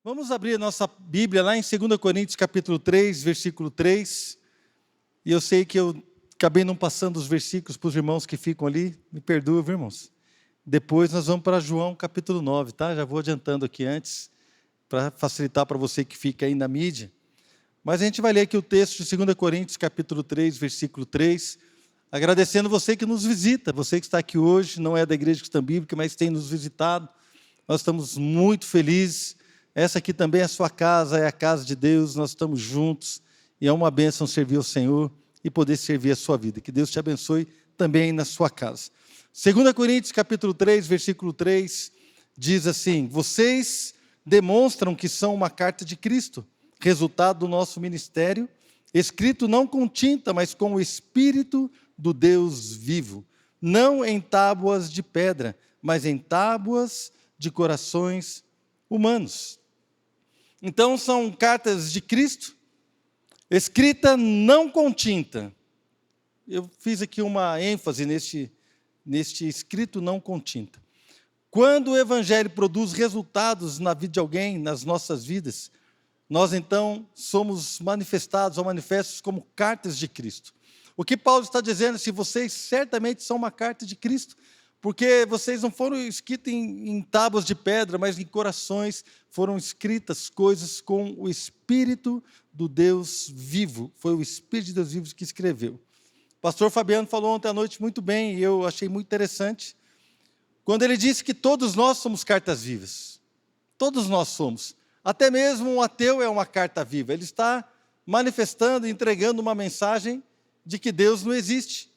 Vamos abrir a nossa Bíblia lá em 2 Coríntios capítulo 3, versículo 3. E eu sei que eu acabei não passando os versículos para os irmãos que ficam ali. Me perdoem, viu, irmãos? Depois nós vamos para João capítulo 9, tá? Já vou adiantando aqui antes, para facilitar para você que fica aí na mídia. Mas a gente vai ler aqui o texto de 2 Coríntios capítulo 3, versículo 3. Agradecendo você que nos visita, você que está aqui hoje, não é da Igreja Cristã Bíblica, mas tem nos visitado. Nós estamos muito felizes. Essa aqui também é a sua casa, é a casa de Deus, nós estamos juntos. E é uma bênção servir ao Senhor e poder servir a sua vida. Que Deus te abençoe também na sua casa. 2 Coríntios capítulo 3, versículo 3, diz assim: vocês demonstram que são uma carta de Cristo, resultado do nosso ministério, escrito não com tinta, mas com o Espírito do Deus vivo, não em tábuas de pedra, mas em tábuas de corações humanos. Então são cartas de Cristo, escrita não com tinta. Eu fiz aqui uma ênfase neste escrito não com tinta. Quando o Evangelho produz resultados na vida de alguém, nas nossas vidas, nós então somos manifestados ou manifestos como cartas de Cristo. O que Paulo está dizendo é: se vocês certamente são uma carta de Cristo, porque vocês não foram escritos em tábuas de pedra, mas em corações foram escritas coisas com o Espírito do Deus vivo. Foi o Espírito de Deus vivo que escreveu. O pastor Fabiano falou ontem à noite muito bem, e eu achei muito interessante, quando ele disse que todos nós somos cartas vivas. Todos nós somos. Até mesmo um ateu é uma carta viva. Ele está manifestando, entregando uma mensagem de que Deus não existe.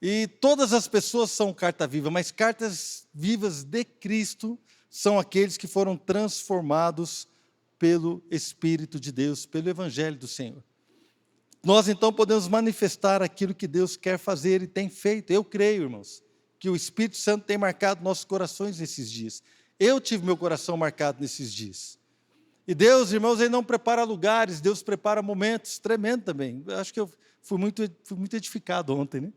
E todas as pessoas são carta viva, mas cartas vivas de Cristo são aqueles que foram transformados pelo Espírito de Deus, pelo Evangelho do Senhor. Nós então podemos manifestar aquilo que Deus quer fazer e tem feito. Eu creio, irmãos, que o Espírito Santo tem marcado nossos corações nesses dias. Eu tive meu coração marcado nesses dias. E Deus, irmãos, Ele não prepara lugares, Deus prepara momentos, tremendo também. Eu acho que eu fui muito edificado ontem, né?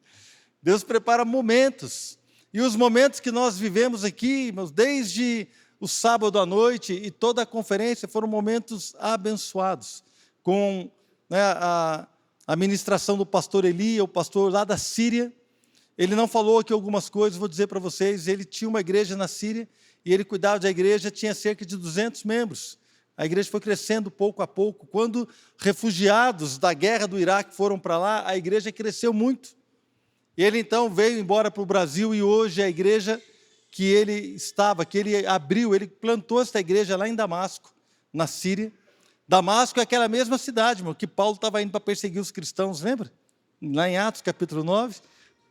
Deus prepara momentos, e os momentos que nós vivemos aqui, irmãos, desde o sábado à noite e toda a conferência, foram momentos abençoados, com a ministração do pastor Eli, o pastor lá da Síria. Ele não falou aqui algumas coisas, vou dizer para vocês. Ele tinha uma igreja na Síria, e ele cuidava da igreja, tinha cerca de 200 membros. A igreja foi crescendo pouco a pouco. Quando refugiados da guerra do Iraque foram para lá, a igreja cresceu muito. E ele então veio embora para o Brasil, e hoje a igreja que ele estava, que ele abriu, ele plantou essa igreja lá em Damasco, na Síria. Damasco é aquela mesma cidade, irmão, que Paulo estava indo para perseguir os cristãos, lembra? Lá em Atos capítulo 9,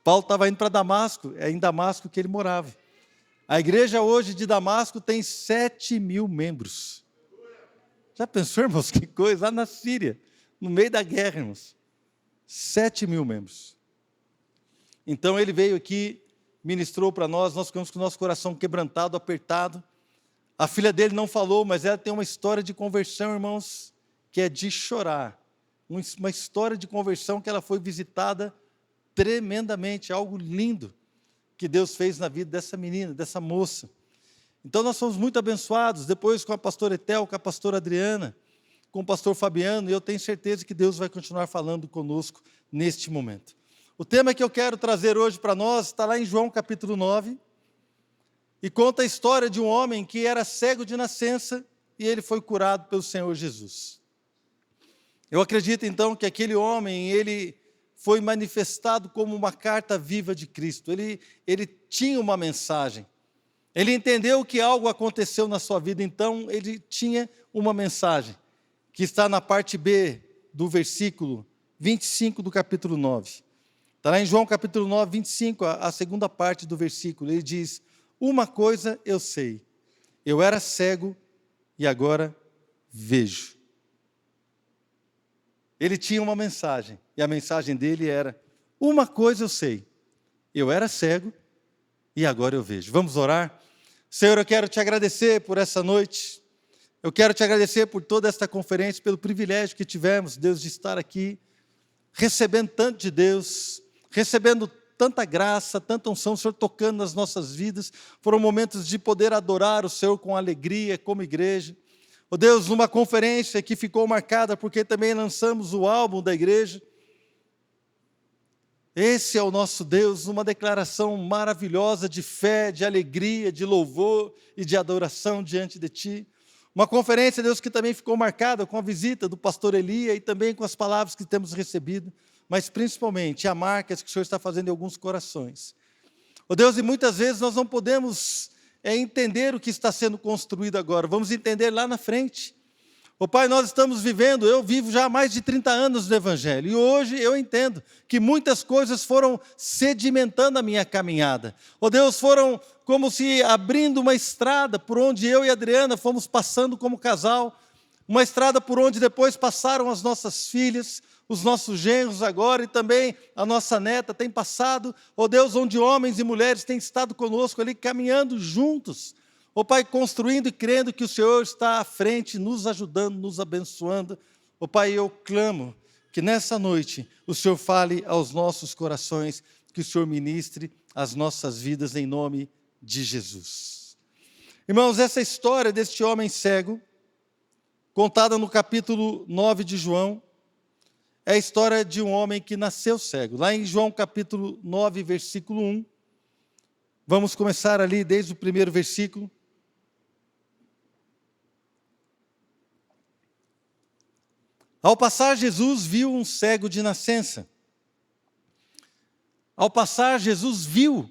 Paulo estava indo para Damasco, é em Damasco que ele morava. A igreja hoje de Damasco tem 7.000 membros. Já pensou, irmãos, que coisa? Lá na Síria, no meio da guerra, irmãos. 7.000 membros. Então ele veio aqui, ministrou para nós ficamos com o nosso coração quebrantado, apertado. A filha dele não falou, mas ela tem uma história de conversão, irmãos, que é de chorar. Uma história de conversão que ela foi visitada tremendamente, algo lindo que Deus fez na vida dessa menina, dessa moça. Então nós fomos muito abençoados, depois com a pastora Etel, com a pastora Adriana, com o pastor Fabiano, e eu tenho certeza que Deus vai continuar falando conosco neste momento. O tema que eu quero trazer hoje para nós está lá em João capítulo 9, e conta a história de um homem que era cego de nascença, e ele foi curado pelo Senhor Jesus. Eu acredito então que aquele homem, ele foi manifestado como uma carta viva de Cristo. Ele tinha uma mensagem. Ele entendeu que algo aconteceu na sua vida, então ele tinha uma mensagem, que está na parte B do versículo 25 do capítulo 9. Está lá em João capítulo 9, 25, a segunda parte do versículo. Ele diz: uma coisa eu sei, eu era cego e agora vejo. Ele tinha uma mensagem, e a mensagem dele era: uma coisa eu sei, eu era cego e agora eu vejo. Vamos orar? Senhor, eu quero te agradecer por essa noite, eu quero te agradecer por toda esta conferência, pelo privilégio que tivemos, Deus, de estar aqui, recebendo tanto de Deus, recebendo tanta graça, tanta unção, o Senhor tocando nas nossas vidas. Foram momentos de poder adorar o Senhor com alegria, como igreja. Ó Deus, numa conferência que ficou marcada, porque também lançamos o álbum da igreja. Esse é o nosso Deus, uma declaração maravilhosa de fé, de alegria, de louvor e de adoração diante de Ti. Uma conferência, Deus, que também ficou marcada com a visita do pastor Elia e também com as palavras que temos recebido, mas principalmente a marca que o Senhor está fazendo em alguns corações. Ó Deus, e muitas vezes nós não podemos entender o que está sendo construído agora, vamos entender lá na frente. Ó Pai, nós estamos vivendo, eu vivo já há mais de 30 anos no Evangelho, e hoje eu entendo que muitas coisas foram sedimentando a minha caminhada. Ó Deus, foram como se abrindo uma estrada por onde eu e a Adriana fomos passando como casal, uma estrada por onde depois passaram as nossas filhas, os nossos genros agora e também a nossa neta tem passado, ó Deus, onde homens e mulheres têm estado conosco ali, caminhando juntos, ó Pai, construindo e crendo que o Senhor está à frente, nos ajudando, nos abençoando. Ó Pai, eu clamo que nessa noite o Senhor fale aos nossos corações, que o Senhor ministre as nossas vidas em nome de Jesus. Irmãos, essa história deste homem cego, contada no capítulo 9 de João, é a história de um homem que nasceu cego. Lá em João capítulo 9, versículo 1, vamos começar ali desde o primeiro versículo. Ao passar, Jesus viu um cego de nascença. Ao passar, Jesus viu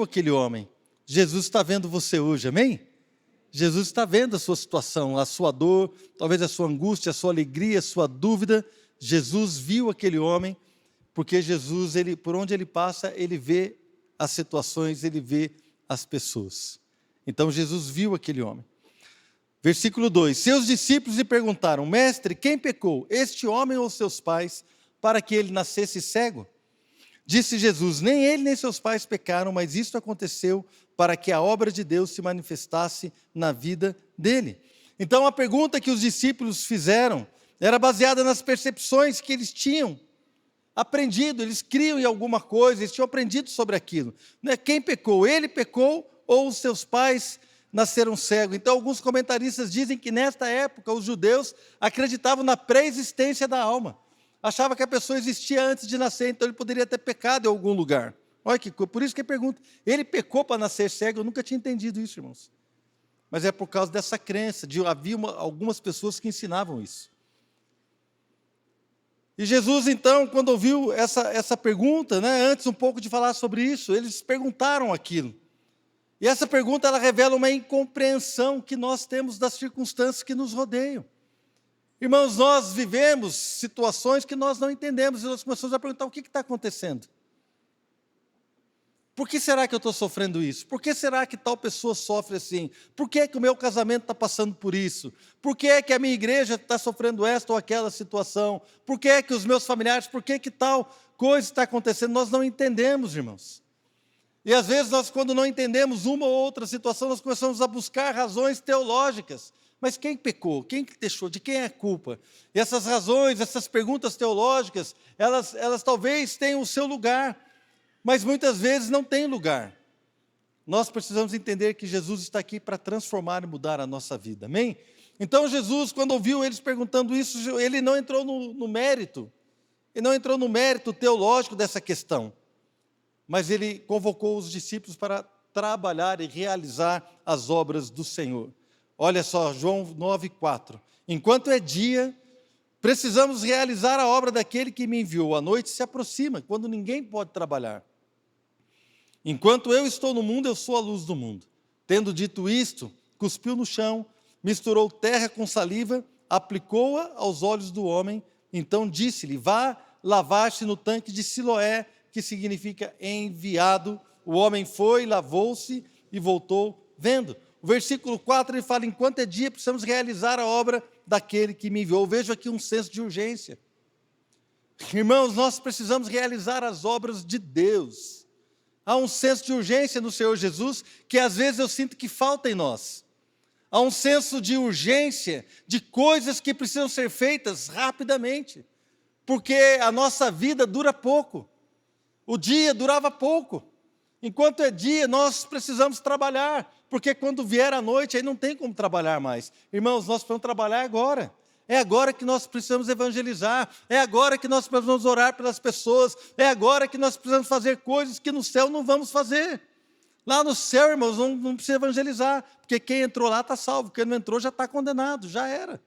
aquele homem. Jesus está vendo você hoje, amém? Jesus está vendo a sua situação, a sua dor, talvez a sua angústia, a sua alegria, a sua dúvida. Jesus viu aquele homem, porque Jesus, por onde ele passa, ele vê as situações, ele vê as pessoas. Então Jesus viu aquele homem. Versículo 2, seus discípulos lhe perguntaram, mestre, quem pecou, este homem ou seus pais, para que ele nascesse cego? Disse Jesus, nem ele nem seus pais pecaram, mas isto aconteceu para que a obra de Deus se manifestasse na vida dele. Então a pergunta que os discípulos fizeram era baseada nas percepções que eles tinham aprendido, eles criam em alguma coisa, eles tinham aprendido sobre aquilo. Quem pecou? Ele pecou ou os seus pais nasceram cegos? Então alguns comentaristas dizem que nesta época os judeus acreditavam na pré-existência da alma. Achava que a pessoa existia antes de nascer, então ele poderia ter pecado em algum lugar. Olha que por isso que ele pergunta, ele pecou para nascer cego? Eu nunca tinha entendido isso, irmãos. Mas é por causa dessa crença, havia algumas pessoas que ensinavam isso. E Jesus, então, quando ouviu essa pergunta, antes um pouco de falar sobre isso, eles perguntaram aquilo. E essa pergunta, ela revela uma incompreensão que nós temos das circunstâncias que nos rodeiam. Irmãos, nós vivemos situações que nós não entendemos, e nós começamos a perguntar, o que está acontecendo? Por que será que eu estou sofrendo isso? Por que será que tal pessoa sofre assim? Por que o meu casamento está passando por isso? Por que a minha igreja está sofrendo esta ou aquela situação? Por que os meus familiares, por que tal coisa está acontecendo? Nós não entendemos, irmãos. E às vezes nós, quando não entendemos uma ou outra situação, nós começamos a buscar razões teológicas. Mas quem pecou? Quem deixou? De quem é a culpa? E essas razões, essas perguntas teológicas, elas talvez tenham o seu lugar, mas muitas vezes não têm lugar. Nós precisamos entender que Jesus está aqui para transformar e mudar a nossa vida, amém? Então Jesus, quando ouviu eles perguntando isso, ele não entrou no mérito, ele não entrou no mérito teológico dessa questão, mas ele convocou os discípulos para trabalhar e realizar as obras do Senhor. Olha só, João 9,4. Enquanto é dia, precisamos realizar a obra daquele que me enviou. A noite se aproxima, quando ninguém pode trabalhar. Enquanto eu estou no mundo, eu sou a luz do mundo. Tendo dito isto, cuspiu no chão, misturou terra com saliva, aplicou-a aos olhos do homem. Então disse-lhe, vá lavar-se no tanque de Siloé, que significa enviado. O homem foi, lavou-se e voltou vendo. O versículo 4, ele fala, enquanto é dia, precisamos realizar a obra daquele que me enviou. Eu vejo aqui um senso de urgência. Irmãos, nós precisamos realizar as obras de Deus. Há um senso de urgência no Senhor Jesus, que às vezes eu sinto que falta em nós. Há um senso de urgência, de coisas que precisam ser feitas rapidamente. Porque a nossa vida dura pouco. O dia durava pouco. Enquanto é dia, nós precisamos trabalhar, porque quando vier a noite, aí não tem como trabalhar mais. Irmãos, nós precisamos trabalhar agora. É agora que nós precisamos evangelizar, é agora que nós precisamos orar pelas pessoas, é agora que nós precisamos fazer coisas que no céu não vamos fazer. Lá no céu, irmãos, não precisa evangelizar, porque quem entrou lá está salvo, quem não entrou já está condenado, já era.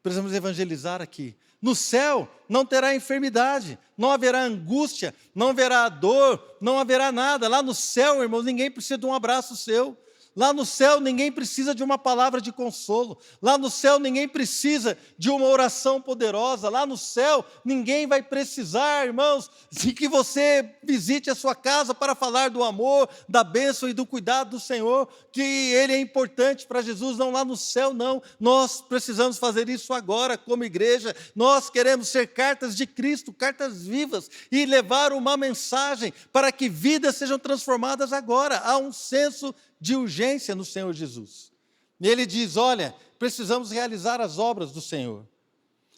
Precisamos evangelizar aqui. No céu não terá enfermidade, não haverá angústia, não haverá dor, não haverá nada. Lá no céu, irmãos, ninguém precisa de um abraço seu. Lá no céu ninguém precisa de uma palavra de consolo. Lá no céu ninguém precisa de uma oração poderosa. Lá no céu ninguém vai precisar, irmãos, de que você visite a sua casa para falar do amor, da bênção e do cuidado do Senhor, que Ele é importante para Jesus. Não, lá no céu não. Nós precisamos fazer isso agora como igreja. Nós queremos ser cartas de Cristo, cartas vivas, e levar uma mensagem para que vidas sejam transformadas agora. Há um senso de urgência no Senhor Jesus. E ele diz, olha, precisamos realizar as obras do Senhor.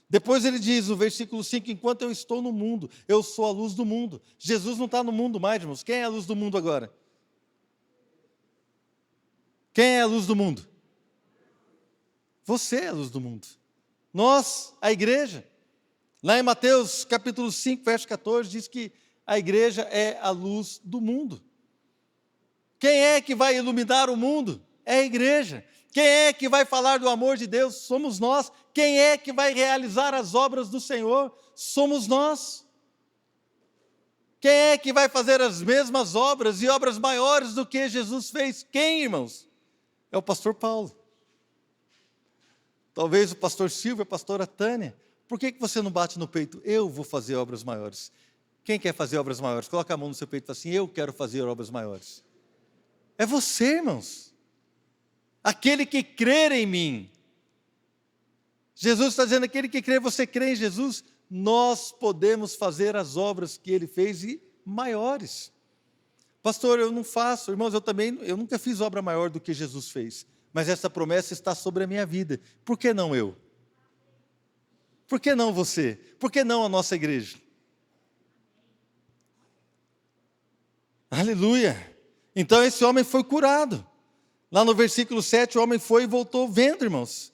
Depois ele diz, no versículo 5, enquanto eu estou no mundo, eu sou a luz do mundo. Jesus não está no mundo mais, irmãos. Quem é a luz do mundo agora? Quem é a luz do mundo? Você é a luz do mundo. Nós, a igreja. Lá em Mateus capítulo 5, verso 14, diz que a igreja é a luz do mundo. Quem é que vai iluminar o mundo? É a igreja. Quem é que vai falar do amor de Deus? Somos nós. Quem é que vai realizar as obras do Senhor? Somos nós. Quem é que vai fazer as mesmas obras e obras maiores do que Jesus fez? Quem, irmãos? É o pastor Paulo. Talvez o pastor Silvio, a pastora Tânia. Por que você não bate no peito? Eu vou fazer obras maiores. Quem quer fazer obras maiores? Coloca a mão no seu peito e fala assim, eu quero fazer obras maiores. É você, irmãos. Aquele que crer em mim. Jesus está dizendo, aquele que crê, você crê em Jesus, nós podemos fazer as obras que Ele fez e maiores. Pastor, eu não faço. Irmãos, eu nunca fiz obra maior do que Jesus fez. Mas essa promessa está sobre a minha vida. Por que não eu? Por que não você? Por que não a nossa igreja? Aleluia! Então esse homem foi curado. Lá no versículo 7, o homem foi e voltou vendo, irmãos.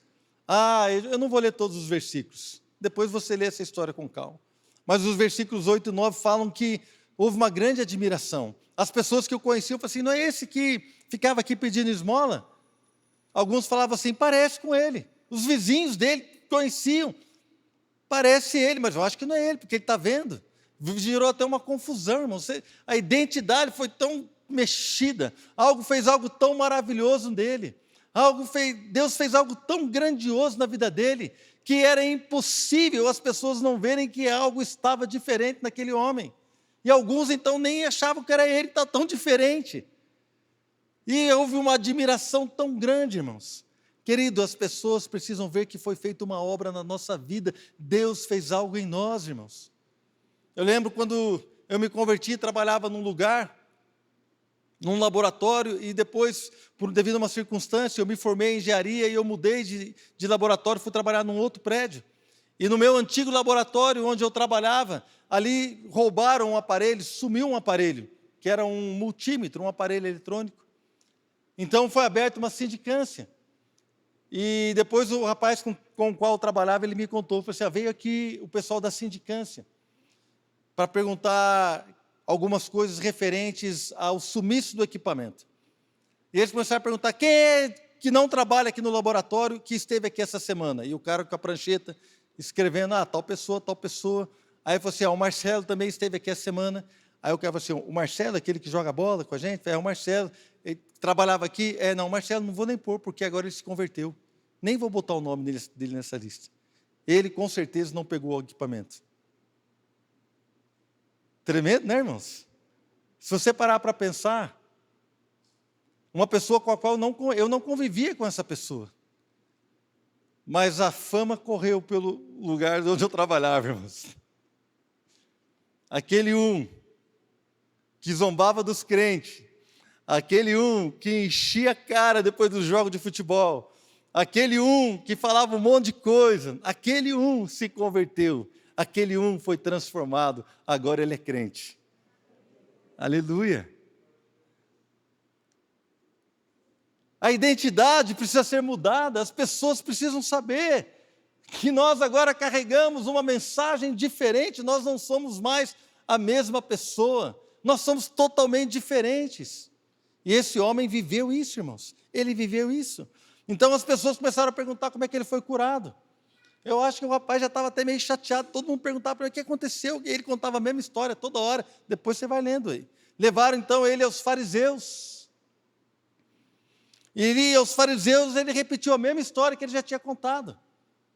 Eu não vou ler todos os versículos. Depois você lê essa história com calma. Mas os versículos 8 e 9 falam que houve uma grande admiração. As pessoas que o conheciam falaram assim, não é esse que ficava aqui pedindo esmola? Alguns falavam assim, parece com ele. Os vizinhos dele conheciam. Parece ele, mas eu acho que não é ele, porque ele está vendo. Gerou até uma confusão, irmão. A identidade foi tão mexida. Fez algo tão maravilhoso nele. Deus fez algo tão grandioso na vida dele, que era impossível as pessoas não verem que algo estava diferente naquele homem. E alguns então nem achavam que era ele, está tão diferente. E houve uma admiração tão grande, irmãos. Querido, as pessoas precisam ver que foi feita uma obra na nossa vida. Deus fez algo em nós, irmãos. Eu lembro quando eu me converti, trabalhava num lugar, num laboratório, e depois, devido a uma circunstância, eu me formei em engenharia e eu mudei de laboratório, fui trabalhar num outro prédio. E no meu antigo laboratório, onde eu trabalhava, ali roubaram um aparelho, sumiu um aparelho, que era um multímetro, um aparelho eletrônico. Então foi aberta uma sindicância. E depois o rapaz com o qual eu trabalhava, ele me contou, falou assim, veio aqui o pessoal da sindicância para perguntar algumas coisas referentes ao sumiço do equipamento. E eles começaram a perguntar, quem é que não trabalha aqui no laboratório, que esteve aqui essa semana? E o cara com a prancheta, escrevendo, tal pessoa, tal pessoa. Aí ele falou assim, o Marcelo também esteve aqui essa semana. Aí o cara falou assim, o Marcelo, aquele que joga bola com a gente? O Marcelo, ele trabalhava aqui? Não, o Marcelo não vou nem pôr, porque agora ele se converteu. Nem vou botar o nome dele nessa lista. Ele, com certeza, não pegou o equipamento. Tremendo, né, irmãos? Se você parar para pensar, uma pessoa com a qual eu não convivia com essa pessoa, mas a fama correu pelo lugar onde eu trabalhava, irmãos. Aquele que zombava dos crentes, aquele que enchia a cara depois do jogo de futebol, aquele que falava um monte de coisa, aquele se converteu. Aquele foi transformado, agora ele é crente. Aleluia. A identidade precisa ser mudada, as pessoas precisam saber que nós agora carregamos uma mensagem diferente, nós não somos mais a mesma pessoa, nós somos totalmente diferentes. E esse homem viveu isso, irmãos, ele viveu isso. Então as pessoas começaram a perguntar como é que ele foi curado. Eu acho que o rapaz já estava até meio chateado, todo mundo perguntava para ele o que aconteceu, e ele contava a mesma história toda hora, depois você vai lendo aí. Levaram então ele aos fariseus. E aos fariseus ele repetiu a mesma história que ele já tinha contado.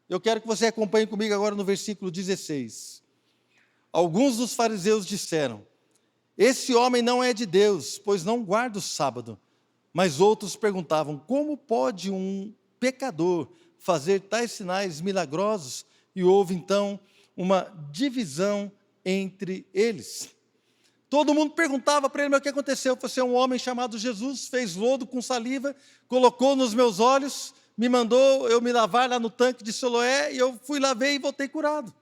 Eu quero que você acompanhe comigo agora no versículo 16. Alguns dos fariseus disseram: esse homem não é de Deus, pois não guarda o sábado. Mas outros perguntavam: como pode um pecador fazer tais sinais milagrosos? E houve então uma divisão entre eles. Todo mundo perguntava para ele: mas o que aconteceu? Você é um homem chamado Jesus, fez lodo com saliva, colocou nos meus olhos, me mandou eu me lavar lá no tanque de Siloé, e eu fui lá ver e voltei curado.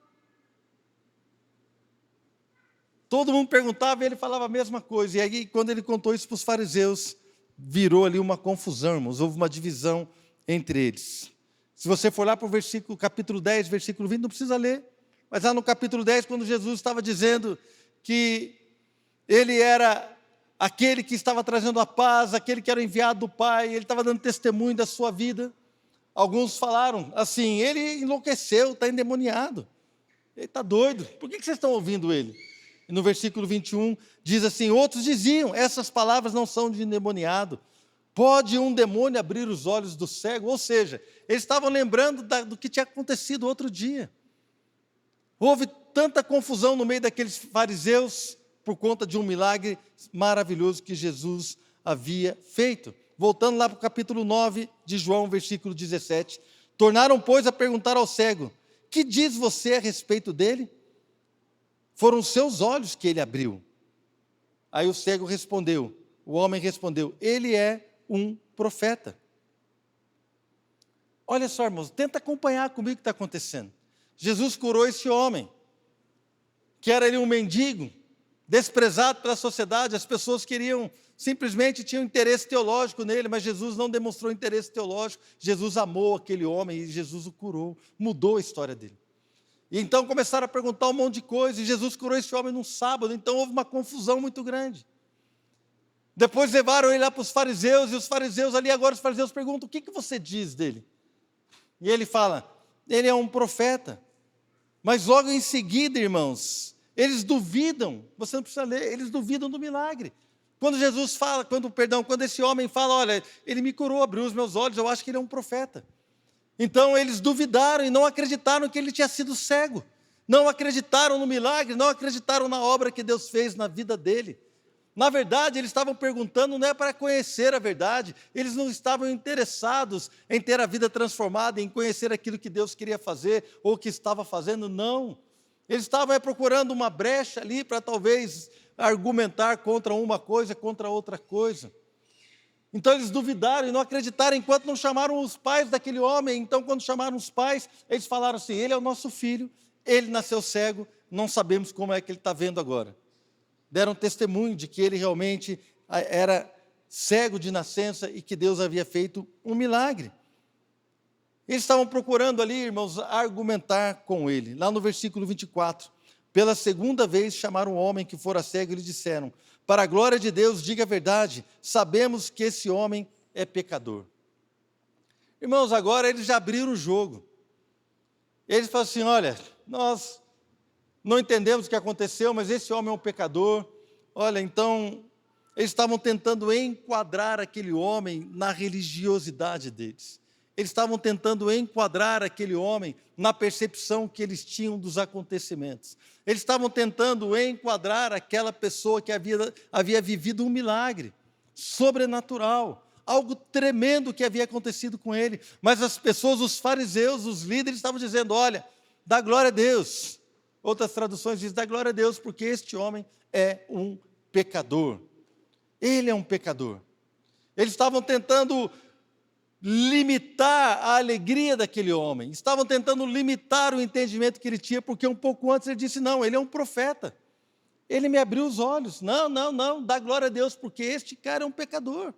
Todo mundo perguntava e ele falava a mesma coisa. E aí, quando ele contou isso para os fariseus, virou ali uma confusão, irmãos, houve uma divisão entre eles. Se você for lá para o capítulo 10, versículo 20, não precisa ler, mas lá no capítulo 10, quando Jesus estava dizendo que ele era aquele que estava trazendo a paz, aquele que era o enviado do Pai, ele estava dando testemunho da sua vida, alguns falaram assim: ele enlouqueceu, está endemoniado, ele está doido, por que vocês estão ouvindo ele? E no versículo 21 diz assim: outros diziam: essas palavras não são de endemoniado, pode um demônio abrir os olhos do cego? Ou seja, eles estavam lembrando do que tinha acontecido outro dia. Houve tanta confusão no meio daqueles fariseus por conta de um milagre maravilhoso que Jesus havia feito. Voltando lá para o capítulo 9 de João, versículo 17. Tornaram, pois, a perguntar ao cego: que diz você a respeito dele? Foram os seus olhos que ele abriu. Aí o cego respondeu, o homem respondeu: ele é um profeta. Olha só, irmãos, tenta acompanhar comigo o que está acontecendo. Jesus curou esse homem, que era ele um mendigo, desprezado pela sociedade, as pessoas queriam, simplesmente tinham interesse teológico nele, mas Jesus não demonstrou interesse teológico, Jesus amou aquele homem e Jesus o curou, mudou a história dele. E então começaram a perguntar um monte de coisa, e Jesus curou esse homem num sábado, então houve uma confusão muito grande. Depois levaram ele lá para os fariseus, e os fariseus ali, agora os fariseus perguntam: o que você diz dele? E ele fala: ele é um profeta. Mas logo em seguida, irmãos, eles duvidam, você não precisa ler, eles duvidam do milagre. Quando Jesus fala, quando esse homem fala: olha, ele me curou, abriu os meus olhos, eu acho que ele é um profeta. Então eles duvidaram e não acreditaram que ele tinha sido cego, não acreditaram no milagre, não acreditaram na obra que Deus fez na vida dele. Na verdade, eles estavam perguntando não é para conhecer a verdade, eles não estavam interessados em ter a vida transformada, em conhecer aquilo que Deus queria fazer ou que estava fazendo, não. Eles estavam procurando uma brecha ali para talvez argumentar contra uma coisa, contra outra coisa. Então eles duvidaram e não acreditaram enquanto não chamaram os pais daquele homem. Então, quando chamaram os pais, eles falaram assim: ele é o nosso filho, ele nasceu cego, não sabemos como é que ele está vendo agora. Deram testemunho de que ele realmente era cego de nascença e que Deus havia feito um milagre. Eles estavam procurando ali, irmãos, argumentar com ele. Lá no versículo 24, pela segunda vez chamaram o homem que fora cego e lhe disseram: para a glória de Deus, diga a verdade, sabemos que esse homem é pecador. Irmãos, agora eles já abriram o jogo. Eles falam assim: olha, nós não entendemos o que aconteceu, mas esse homem é um pecador. Olha, então, eles estavam tentando enquadrar aquele homem na religiosidade deles. Eles estavam tentando enquadrar aquele homem na percepção que eles tinham dos acontecimentos. Eles estavam tentando enquadrar aquela pessoa que havia vivido um milagre sobrenatural, algo tremendo que havia acontecido com ele. Mas as pessoas, os fariseus, os líderes, estavam dizendo: olha, dá glória a Deus. Outras traduções dizem: dá glória a Deus, porque este homem é um pecador. Ele é um pecador. Eles estavam tentando limitar a alegria daquele homem, estavam tentando limitar o entendimento que ele tinha, porque um pouco antes ele disse: não, ele é um profeta, ele me abriu os olhos, não, dá glória a Deus, porque este cara é um pecador.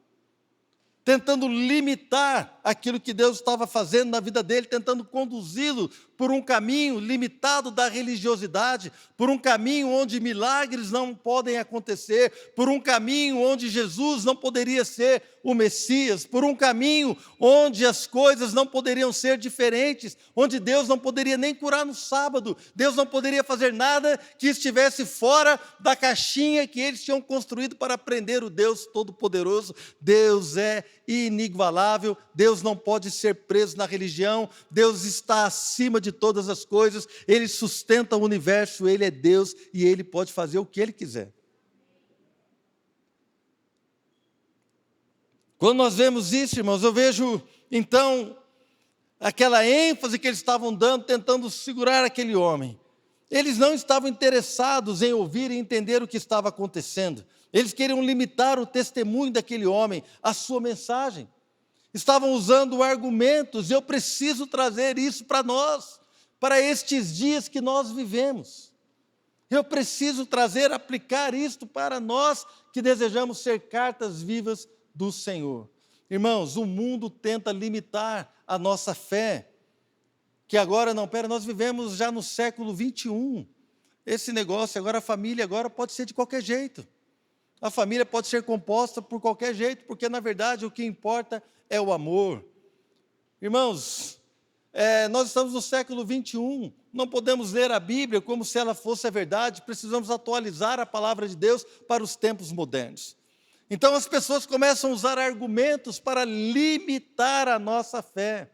tentando limitar aquilo que Deus estava fazendo na vida dele, tentando conduzi-lo por um caminho limitado da religiosidade, por um caminho onde milagres não podem acontecer, por um caminho onde Jesus não poderia ser o Messias, por um caminho onde as coisas não poderiam ser diferentes, onde Deus não poderia nem curar no sábado, Deus não poderia fazer nada que estivesse fora da caixinha que eles tinham construído para prender o Deus Todo-Poderoso. Deus é inigualável, Deus não pode ser preso na religião, Deus está acima de todas as coisas, Ele sustenta o universo, Ele é Deus e Ele pode fazer o que Ele quiser. Quando nós vemos isso, irmãos, eu vejo, então, aquela ênfase que eles estavam dando, tentando segurar aquele homem. Eles não estavam interessados em ouvir e entender o que estava acontecendo. Eles queriam limitar o testemunho daquele homem, a sua mensagem. Estavam usando argumentos, eu preciso trazer isso para nós, para estes dias que nós vivemos. Eu preciso trazer, aplicar isto para nós que desejamos ser cartas vivas do Senhor. Irmãos, o mundo tenta limitar a nossa fé, que agora nós vivemos já no século 21. Esse negócio, agora a família agora pode ser de qualquer jeito. A família pode ser composta por qualquer jeito, porque na verdade o que importa é o amor. Irmãos, nós estamos no século 21, não podemos ler a Bíblia como se ela fosse a verdade, precisamos atualizar a palavra de Deus para os tempos modernos. Então as pessoas começam a usar argumentos para limitar a nossa fé,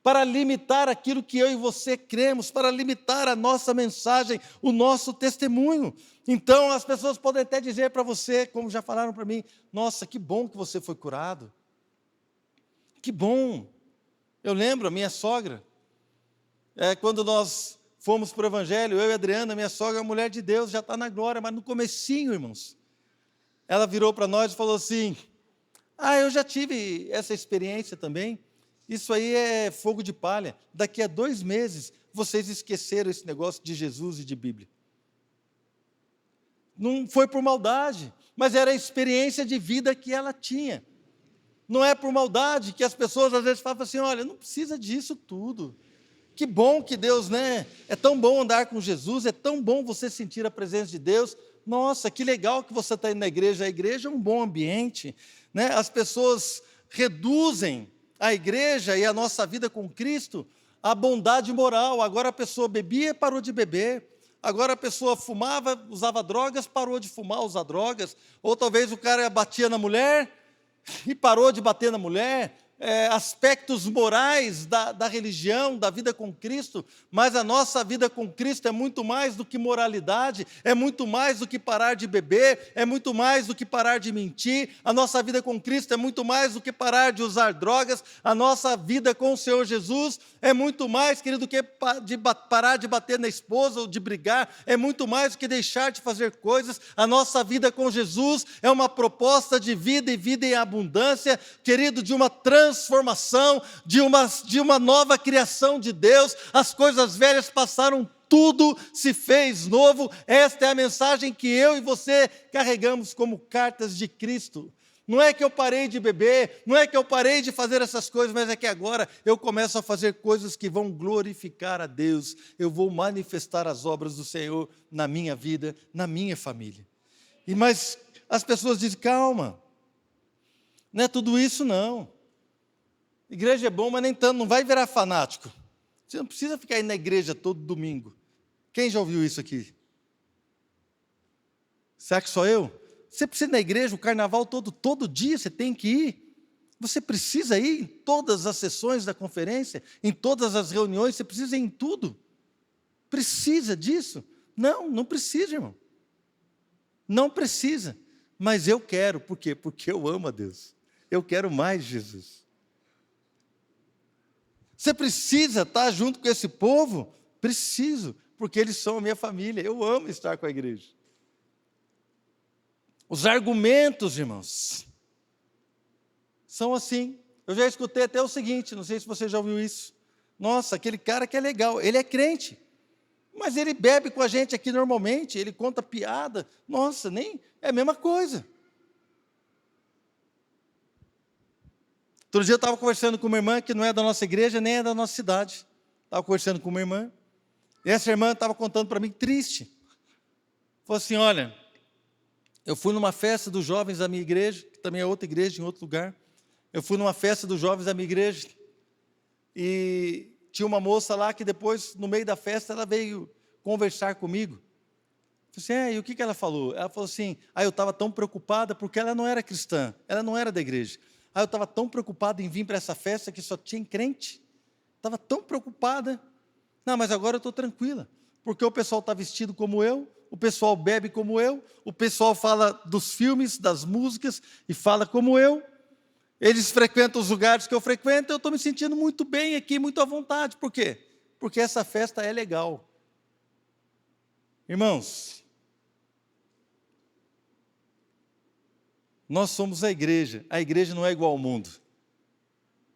para limitar aquilo que eu e você cremos, para limitar a nossa mensagem, o nosso testemunho. Então as pessoas podem até dizer para você, como já falaram para mim, nossa, que bom que você foi curado. Que bom. Eu lembro, a minha sogra, quando nós fomos para o Evangelho, eu e a Adriana, minha sogra, a mulher de Deus, já está na glória, mas no comecinho, irmãos, ela virou para nós e falou assim, eu já tive essa experiência também, isso aí é fogo de palha, daqui a 2 meses, vocês esqueceram esse negócio de Jesus e de Bíblia. Não foi por maldade, mas era a experiência de vida que ela tinha. Não é por maldade que as pessoas às vezes falam assim, olha, não precisa disso tudo. Que bom que Deus, né? É tão bom andar com Jesus, é tão bom você sentir a presença de Deus. Nossa, que legal que você está indo na igreja. A igreja é um bom ambiente, né? As pessoas reduzem a igreja e a nossa vida com Cristo à bondade moral. Agora a pessoa bebia, parou de beber. Agora a pessoa fumava, usava drogas, parou de fumar, usar drogas. Ou talvez o cara batia na mulher e parou de bater na mulher. Aspectos morais da religião, da vida com Cristo, mas a nossa vida com Cristo é muito mais do que moralidade, é muito mais do que parar de beber, é muito mais do que parar de mentir, a nossa vida com Cristo é muito mais do que parar de usar drogas, a nossa vida com o Senhor Jesus é muito mais, querido, do que parar de bater na esposa ou de brigar, é muito mais do que deixar de fazer coisas. A nossa vida com Jesus é uma proposta de vida e vida em abundância, querido, de uma transformação, de uma nova criação de Deus. As coisas velhas passaram, tudo se fez novo. Esta é a mensagem que eu e você carregamos como cartas de Cristo. Não é que eu parei de beber, não é que eu parei de fazer essas coisas, mas é que agora eu começo a fazer coisas que vão glorificar a Deus. Eu vou manifestar as obras do Senhor na minha vida, na minha família. Mas as pessoas dizem, calma, não é tudo isso não. Igreja é bom, mas nem tanto, não vai virar fanático. Você não precisa ficar aí na igreja todo domingo. Quem já ouviu isso aqui? Será que só eu? Você precisa ir na igreja, o carnaval todo dia você tem que ir. Você precisa ir em todas as sessões da conferência, em todas as reuniões, você precisa ir em tudo. Precisa disso? Não, não precisa, irmão. Não precisa. Mas eu quero, por quê? Porque eu amo a Deus. Eu quero mais Jesus. Você precisa estar junto com esse povo? Preciso, porque eles são a minha família. Eu amo estar com a igreja. Os argumentos, irmãos, são assim. Eu já escutei até o seguinte, não sei se você já ouviu isso. Nossa, aquele cara que é legal, ele é crente, mas ele bebe com a gente aqui normalmente, ele conta piada. Nossa, nem é a mesma coisa. Outro dia eu estava conversando com uma irmã que não é da nossa igreja, nem é da nossa cidade. Estava conversando com uma irmã, e essa irmã estava contando para mim, triste. Falou assim, olha, eu fui numa festa dos jovens da minha igreja, que também é outra igreja, em outro lugar. Eu fui numa festa dos jovens da minha igreja, e tinha uma moça lá que depois, no meio da festa, ela veio conversar comigo. Eu falei assim, e o que ela falou? Ela falou assim, eu estava tão preocupada, porque ela não era cristã, ela não era da igreja. Eu estava tão preocupada em vir para essa festa que só tinha crente. Estava tão preocupada. Não, mas agora eu estou tranquila, porque o pessoal está vestido como eu, o pessoal bebe como eu, o pessoal fala dos filmes, das músicas, e fala como eu. Eles frequentam os lugares que eu frequento, eu estou me sentindo muito bem aqui, muito à vontade. Por quê? Porque essa festa é legal. Irmãos, nós somos a igreja não é igual ao mundo.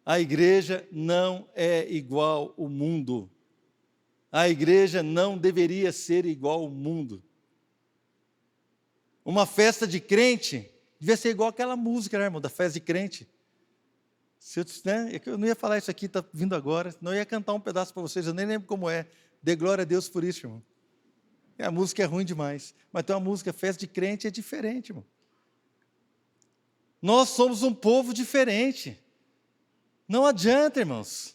A igreja não é igual ao mundo. A igreja não deveria ser igual ao mundo. Uma festa de crente devia ser igual aquela música, né, irmão, da festa de crente. Eu não ia falar isso aqui, está vindo agora, não ia cantar um pedaço para vocês, eu nem lembro como é. Dê glória a Deus por isso, irmão. A música é ruim demais, mas tem uma música, festa de crente, é diferente, irmão. Nós somos um povo diferente. Não adianta, irmãos.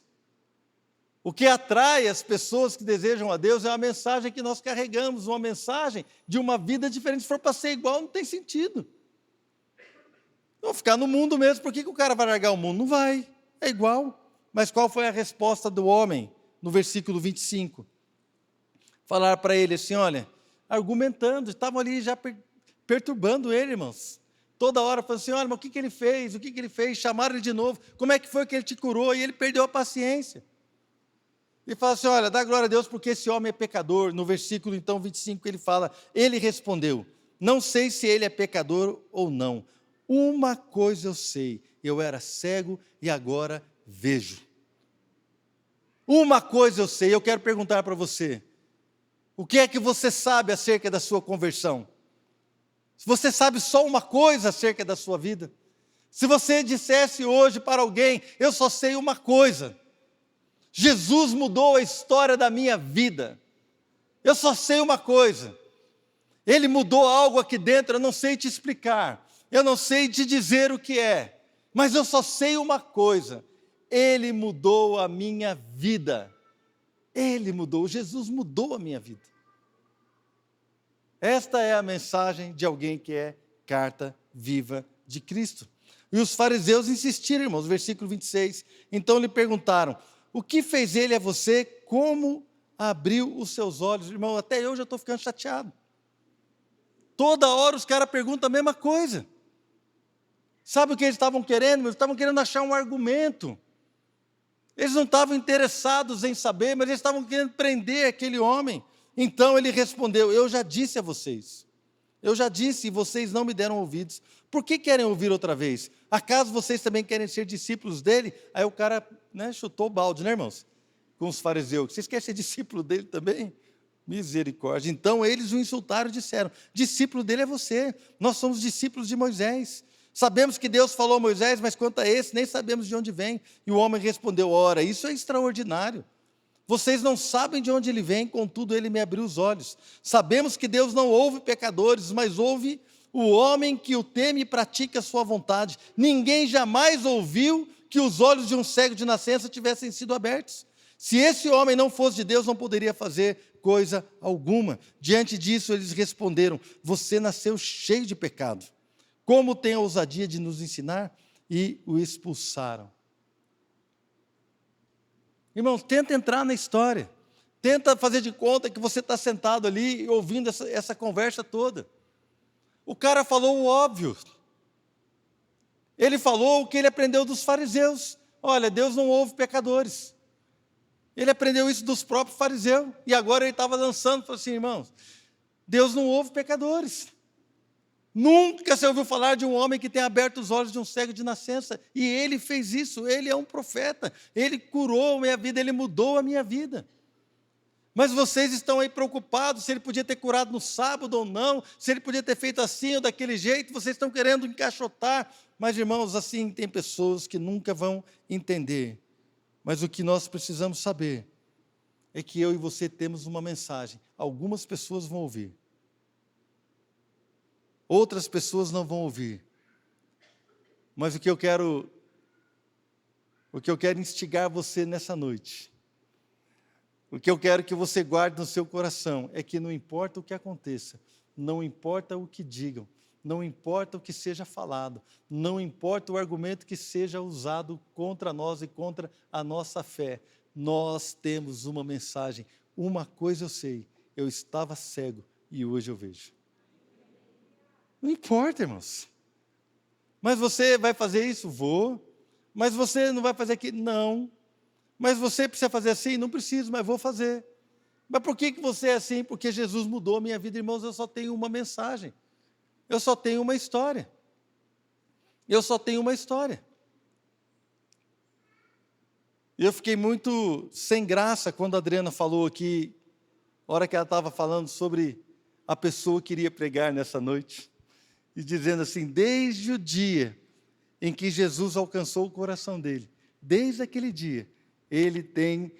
O que atrai as pessoas que desejam a Deus é a mensagem que nós carregamos, uma mensagem de uma vida diferente. Se for para ser igual, não tem sentido. Vou ficar no mundo mesmo, por que o cara vai largar o mundo? Não vai, é igual. Mas qual foi a resposta do homem, no versículo 25? Falaram para ele assim, olha, argumentando, estavam ali já perturbando ele, irmãos. Toda hora falando assim, olha, mas o que ele fez? O que ele fez? Chamaram ele de novo, como é que foi que ele te curou? E ele perdeu a paciência. E fala assim, olha, dá glória a Deus porque esse homem é pecador. No versículo então 25 ele fala, ele respondeu, não sei se ele é pecador ou não. Uma coisa eu sei, eu era cego e agora vejo. Uma coisa eu sei, eu quero perguntar para você, o que é que você sabe acerca da sua conversão? Se você sabe só uma coisa acerca da sua vida, se você dissesse hoje para alguém, eu só sei uma coisa, Jesus mudou a história da minha vida, eu só sei uma coisa, Ele mudou algo aqui dentro, eu não sei te explicar, eu não sei te dizer o que é, mas eu só sei uma coisa, Ele mudou a minha vida. Ele mudou, Jesus mudou a minha vida. Esta é a mensagem de alguém que é carta viva de Cristo. E os fariseus insistiram, irmãos, versículo 26. Então lhe perguntaram, o que fez ele a você? Como abriu os seus olhos? Irmão, até eu já estou ficando chateado. Toda hora os caras perguntam a mesma coisa. Sabe o que eles estavam querendo? Eles estavam querendo achar um argumento. Eles não estavam interessados em saber, mas eles estavam querendo prender aquele homem. Então ele respondeu, eu já disse a vocês. Eu já disse e vocês não me deram ouvidos. Por que querem ouvir outra vez? Acaso vocês também querem ser discípulos dele? Aí o cara chutou o balde, né, irmãos? Com os fariseus. Vocês querem ser discípulo dele também? Misericórdia. Então eles o insultaram e disseram, discípulo dele é você. Nós somos discípulos de Moisés. Sabemos que Deus falou a Moisés, mas quanto a esse, nem sabemos de onde vem. E o homem respondeu, ora, isso é extraordinário. Vocês não sabem de onde ele vem, contudo ele me abriu os olhos. Sabemos que Deus não ouve pecadores, mas ouve o homem que o teme e pratica a sua vontade. Ninguém jamais ouviu que os olhos de um cego de nascença tivessem sido abertos. Se esse homem não fosse de Deus, não poderia fazer coisa alguma. Diante disso, eles responderam, você nasceu cheio de pecado. Como tem a ousadia de nos ensinar? E o expulsaram. Irmãos, tenta entrar na história. Tenta fazer de conta que você está sentado ali ouvindo essa conversa toda. O cara falou o óbvio. Ele falou o que ele aprendeu dos fariseus. Olha, Deus não ouve pecadores. Ele aprendeu isso dos próprios fariseus. E agora ele estava lançando, falou assim, irmãos, Deus não ouve pecadores. Nunca se ouviu falar de um homem que tem aberto os olhos de um cego de nascença. E ele fez isso, ele é um profeta. Ele curou a minha vida, ele mudou a minha vida. Mas vocês estão aí preocupados se ele podia ter curado no sábado ou não, se ele podia ter feito assim ou daquele jeito, vocês estão querendo encaixotar. Mas, irmãos, assim tem pessoas que nunca vão entender. Mas o que nós precisamos saber é que eu e você temos uma mensagem. Algumas pessoas vão ouvir. Outras pessoas não vão ouvir. Mas o que eu quero instigar você nessa noite, o que eu quero que você guarde no seu coração, é que não importa o que aconteça, não importa o que digam, não importa o que seja falado, não importa o argumento que seja usado contra nós e contra a nossa fé, nós temos uma mensagem. Uma coisa eu sei, eu estava cego e hoje eu vejo. Não importa, irmãos. Mas você vai fazer isso? Vou. Mas você não vai fazer aquilo? Não. Mas você precisa fazer assim? Não preciso, mas vou fazer. Mas por que você é assim? Porque Jesus mudou a minha vida, irmãos. Eu só tenho uma mensagem. Eu só tenho uma história. Eu só tenho uma história. E eu fiquei muito sem graça quando a Adriana falou aqui, a hora que ela estava falando sobre a pessoa que iria pregar nessa noite, e dizendo assim, desde o dia em que Jesus alcançou o coração dele, desde aquele dia, ele tem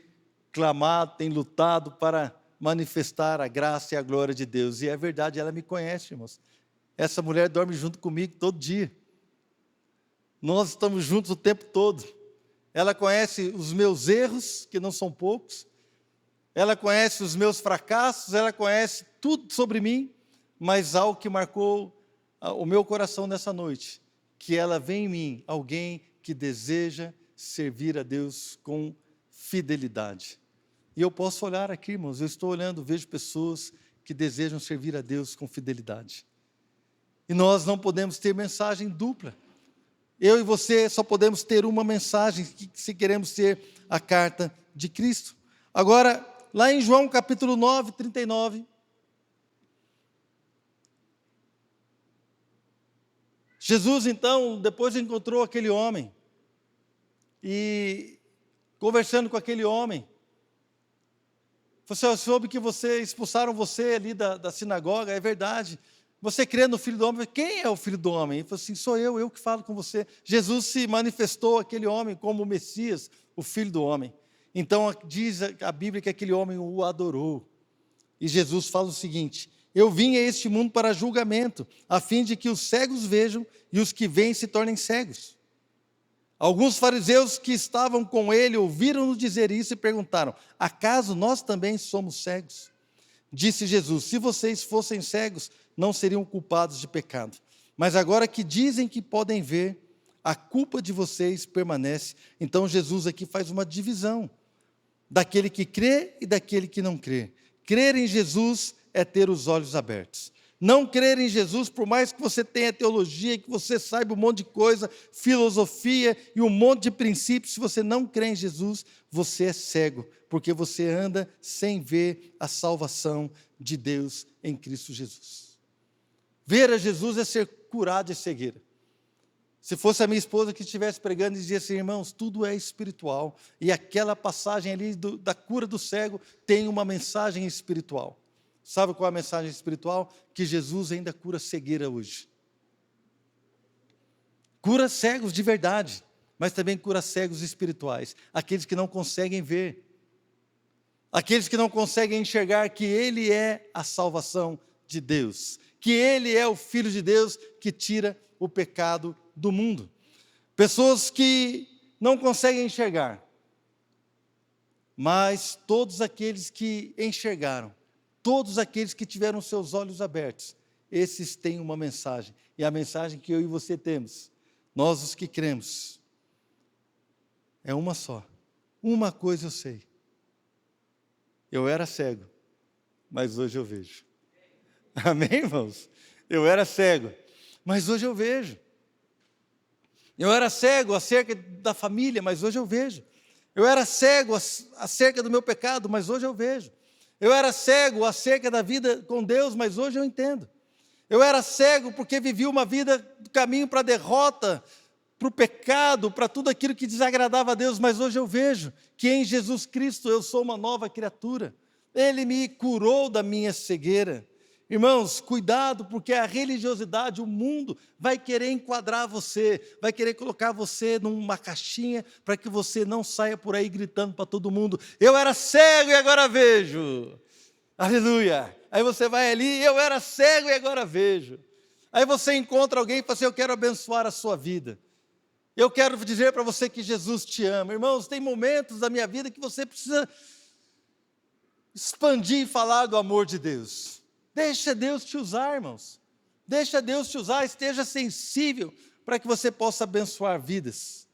clamado, tem lutado para manifestar a graça e a glória de Deus. E é verdade, ela me conhece, irmãos. Essa mulher dorme junto comigo todo dia. Nós estamos juntos o tempo todo. Ela conhece os meus erros, que não são poucos. Ela conhece os meus fracassos, ela conhece tudo sobre mim. Mas algo que marcou o meu coração nessa noite, que ela vê em mim alguém que deseja servir a Deus com fidelidade. E eu posso olhar aqui, irmãos, eu estou olhando, vejo pessoas que desejam servir a Deus com fidelidade. E nós não podemos ter mensagem dupla. Eu e você só podemos ter uma mensagem, se queremos ser a carta de Cristo. Agora, lá em João capítulo 9, 39, Jesus, então, depois encontrou aquele homem, e conversando com aquele homem, falou assim, eu soube que expulsaram você ali da sinagoga, é verdade, você crê no Filho do Homem? Quem é o Filho do Homem? Ele falou assim, sou eu que falo com você. Jesus se manifestou aquele homem como o Messias, o Filho do Homem. Então, diz a Bíblia que aquele homem o adorou, e Jesus fala o seguinte, eu vim a este mundo para julgamento, a fim de que os cegos vejam e os que veem se tornem cegos. Alguns fariseus que estavam com ele ouviram-no dizer isso e perguntaram, acaso nós também somos cegos? Disse Jesus, se vocês fossem cegos, não seriam culpados de pecado. Mas agora que dizem que podem ver, a culpa de vocês permanece. Então Jesus aqui faz uma divisão daquele que crê e daquele que não crê. Crer em Jesus é ter os olhos abertos. Não crer em Jesus, por mais que você tenha teologia, que você saiba um monte de coisa, filosofia e um monte de princípios, se você não crê em Jesus, você é cego, porque você anda sem ver a salvação de Deus em Cristo Jesus. Ver a Jesus é ser curado de cegueira. Se fosse a minha esposa que estivesse pregando e dizia assim, irmãos, tudo é espiritual, e aquela passagem ali da cura do cego tem uma mensagem espiritual. Sabe qual é a mensagem espiritual? Que Jesus ainda cura cegueira hoje. Cura cegos de verdade, mas também cura cegos espirituais. Aqueles que não conseguem ver. Aqueles que não conseguem enxergar que Ele é a salvação de Deus. Que Ele é o Filho de Deus que tira o pecado do mundo. Pessoas que não conseguem enxergar. Mas todos aqueles que enxergaram, todos aqueles que tiveram seus olhos abertos, esses têm uma mensagem. E a mensagem que eu e você temos, nós os que cremos, é uma só. Uma coisa eu sei. Eu era cego, mas hoje eu vejo. Amém, irmãos? Eu era cego, mas hoje eu vejo. Eu era cego acerca da família, mas hoje eu vejo. Eu era cego acerca do meu pecado, mas hoje eu vejo. Eu era cego acerca da vida com Deus, mas hoje eu entendo. Eu era cego porque vivi uma vida do caminho para a derrota, para o pecado, para tudo aquilo que desagradava a Deus, mas hoje eu vejo que em Jesus Cristo eu sou uma nova criatura. Ele me curou da minha cegueira. Irmãos, cuidado, porque a religiosidade, o mundo, vai querer enquadrar você, vai querer colocar você numa caixinha para que você não saia por aí gritando para todo mundo: eu era cego e agora vejo. Aleluia! Aí você vai ali: eu era cego e agora vejo. Aí você encontra alguém e fala assim: eu quero abençoar a sua vida. Eu quero dizer para você que Jesus te ama. Irmãos, tem momentos da minha vida que você precisa expandir e falar do amor de Deus. Deixa Deus te usar, irmãos. Deixa Deus te usar, esteja sensível para que você possa abençoar vidas.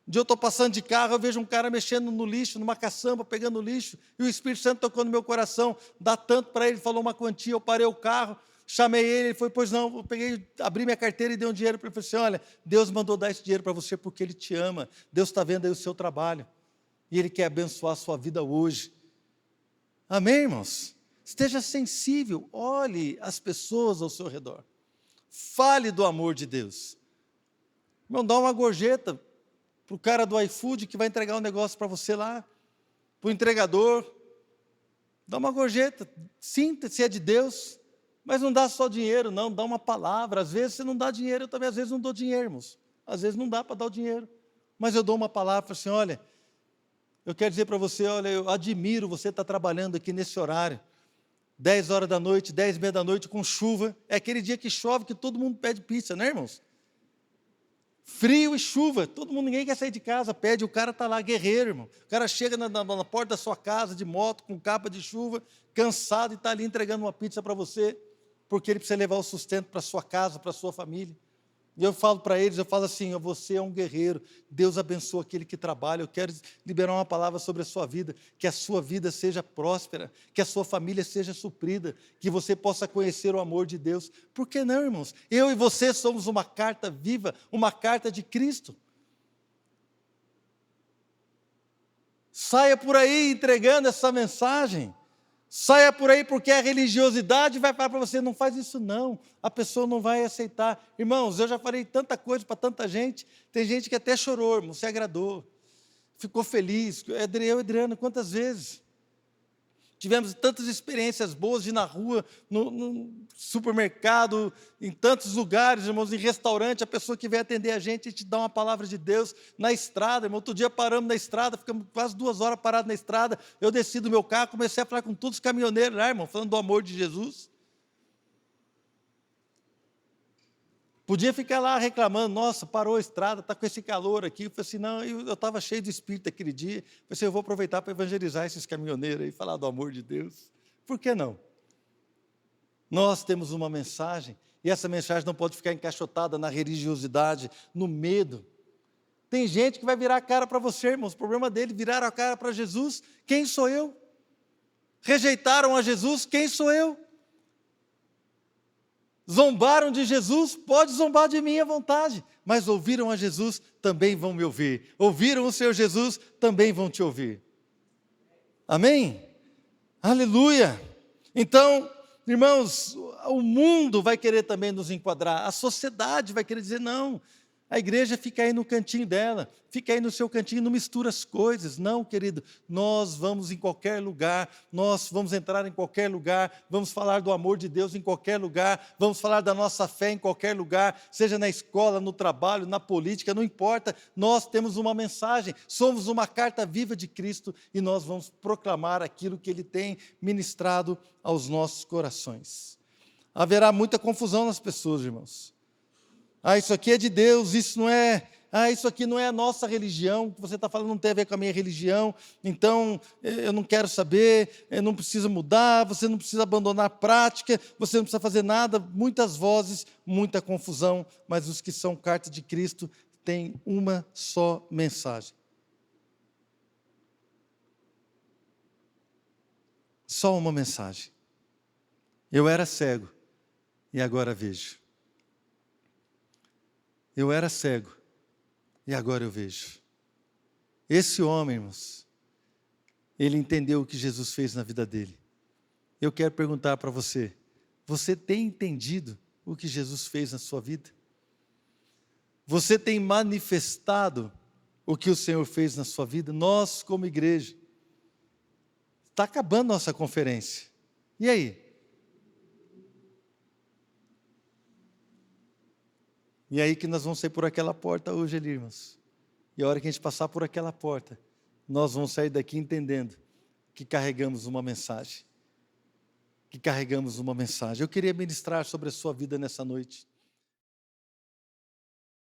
Um dia eu estou passando de carro, eu vejo um cara mexendo no lixo, numa caçamba, pegando lixo, e o Espírito Santo tocou no meu coração, dá tanto para ele, falou uma quantia, eu parei o carro, chamei ele foi: pois não, eu peguei, abri minha carteira e dei um dinheiro para ele. Falei assim: olha, Deus mandou dar esse dinheiro para você porque Ele te ama, Deus está vendo aí o seu trabalho, e Ele quer abençoar a sua vida hoje. Amém, irmãos? Esteja sensível, olhe as pessoas ao seu redor, fale do amor de Deus. Irmão, dá uma gorjeta para o cara do iFood que vai entregar um negócio para você lá, para o entregador, dá uma gorjeta, sinta se é de Deus, mas não dá só dinheiro não, dá uma palavra. Às vezes você não dá dinheiro, eu também às vezes não dou dinheiro, irmãos, às vezes não dá para dar o dinheiro, mas eu dou uma palavra, assim: olha, eu quero dizer para você, olha, eu admiro você estar trabalhando aqui nesse horário, 10 horas da noite, 10 e meia da noite, com chuva, é aquele dia que chove, que todo mundo pede pizza, né, irmãos? Frio e chuva, todo mundo, ninguém quer sair de casa, pede, o cara está lá, guerreiro, irmão. O cara chega na porta da sua casa, de moto, com capa de chuva, cansado, e está ali entregando uma pizza para você, porque ele precisa levar o sustento para a sua casa, para a sua família. E eu falo para eles, eu falo assim: você é um guerreiro, Deus abençoa aquele que trabalha. Eu quero liberar uma palavra sobre a sua vida, que a sua vida seja próspera, que a sua família seja suprida, que você possa conhecer o amor de Deus. Por que não, irmãos? Eu e você somos uma carta viva, uma carta de Cristo. Saia por aí entregando essa mensagem. Saia por aí, porque a religiosidade vai falar para você: não faz isso não, a pessoa não vai aceitar. Irmãos, eu já falei tanta coisa para tanta gente, tem gente que até chorou, irmão, se agradou, ficou feliz. Eu e Adriana, quantas vezes tivemos tantas experiências boas de ir na rua, no supermercado, em tantos lugares, irmãos, em restaurante, a pessoa que vem atender a gente dá uma palavra de Deus. Na estrada, irmão, outro dia paramos na estrada, ficamos quase 2 horas parados na estrada, eu desci do meu carro, comecei a falar com todos os caminhoneiros lá, irmão, falando do amor de Jesus. Podia ficar lá reclamando: nossa, parou a estrada, está com esse calor aqui. Eu falei assim: não, eu estava cheio de espírito aquele dia. Eu falei assim: eu vou aproveitar para evangelizar esses caminhoneiros aí, falar do amor de Deus. Por que não? Nós temos uma mensagem, e essa mensagem não pode ficar encaixotada na religiosidade, no medo. Tem gente que vai virar a cara para você, irmãos, o problema dele, viraram a cara para Jesus: quem sou eu? Rejeitaram a Jesus: quem sou eu? Zombaram de Jesus, pode zombar de mim à vontade, mas ouviram a Jesus, também vão me ouvir. Ouviram o Senhor Jesus, também vão te ouvir. Amém? Aleluia! Então, irmãos, o mundo vai querer também nos enquadrar, a sociedade vai querer dizer: não, a igreja fica aí no cantinho dela, fica aí no seu cantinho, não mistura as coisas. Não, querido, nós vamos em qualquer lugar, nós vamos entrar em qualquer lugar, vamos falar do amor de Deus em qualquer lugar, vamos falar da nossa fé em qualquer lugar, seja na escola, no trabalho, na política, não importa, nós temos uma mensagem, somos uma carta viva de Cristo, e nós vamos proclamar aquilo que Ele tem ministrado aos nossos corações. Haverá muita confusão nas pessoas, irmãos. Isso aqui é de Deus, isso não é. Isso aqui não é a nossa religião, o que você está falando não tem a ver com a minha religião, então eu não quero saber, não precisa mudar, você não precisa abandonar a prática, você não precisa fazer nada. Muitas vozes, muita confusão, mas os que são carta de Cristo têm uma só mensagem. Só uma mensagem: eu era cego e agora vejo. Eu era cego e agora eu vejo. Esse homem, irmãos, ele entendeu o que Jesus fez na vida dele. Eu quero perguntar para você: você tem entendido o que Jesus fez na sua vida? Você tem manifestado o que o Senhor fez na sua vida? Nós, como igreja, Está acabando nossa conferência. E aí? E aí que nós vamos sair por aquela porta hoje ali, irmãos. E a hora que a gente passar por aquela porta, nós vamos sair daqui entendendo que carregamos uma mensagem. Que carregamos uma mensagem. Eu queria ministrar sobre a sua vida nessa noite.